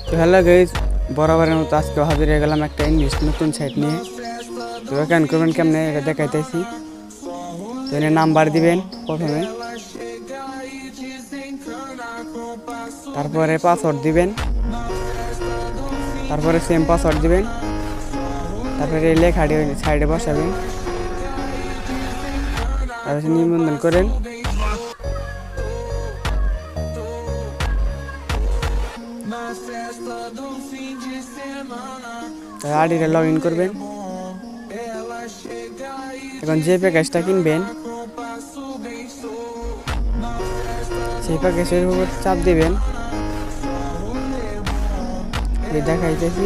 তো hello guys, বরাবরের মতো আজকে হাজির হয়ে গেলাম একটা ইংলিশ নতুন সাইট নিয়ে। তো কেন করবেন কেমনে এটা দেখাইতেছি। তো এনে নাম্বার দিবেন প্রথমে, তারপরে পাসওয়ার্ড দিবেন, তারপরে সেম পাসওয়ার্ড দিবেন, তারপরে এই লেখাটি সাইডে বসাবেন, তারপরে নিবন্ধন করেন। আইডিটা লগ ইন করবেন। এখন যে প্যাকেজটা কিনবেন সেই প্যাকেজের উপর চাপ দিবেন। দেখাইতেছি।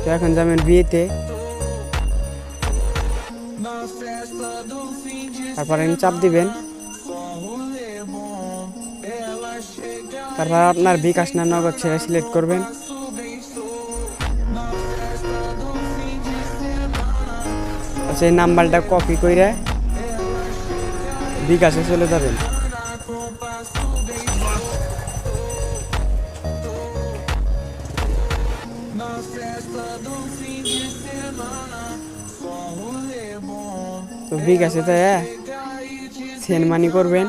তো এখন যাবেন বিয়েতে, তারপরে চাপ দিবেন। তারপর আপনার বিকাশ না নগদ সেটা সিলেক্ট করবেন। সেই নাম্বারটা কপি করে বিকাশে চলে যাবেন। তো বিকাশে তাই সেন্ড মানি করবেন।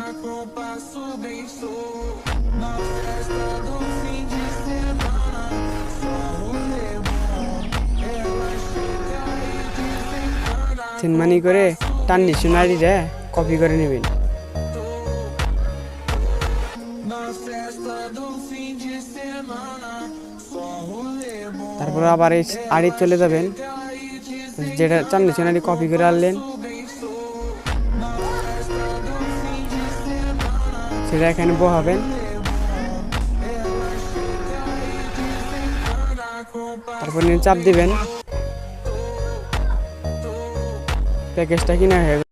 সেন্ড মানি করে ট্রানজেকশনারিটা কপি করে নেবেন। তারপর আবার এই আড়ি চলে যাবেন, যেটা ট্রানজেকশনারি কপি করে আনলেন সেটা এখানে বহাবেন। তারপর চাপ দিবেন, প্যাকেজটা কিনা হয়ে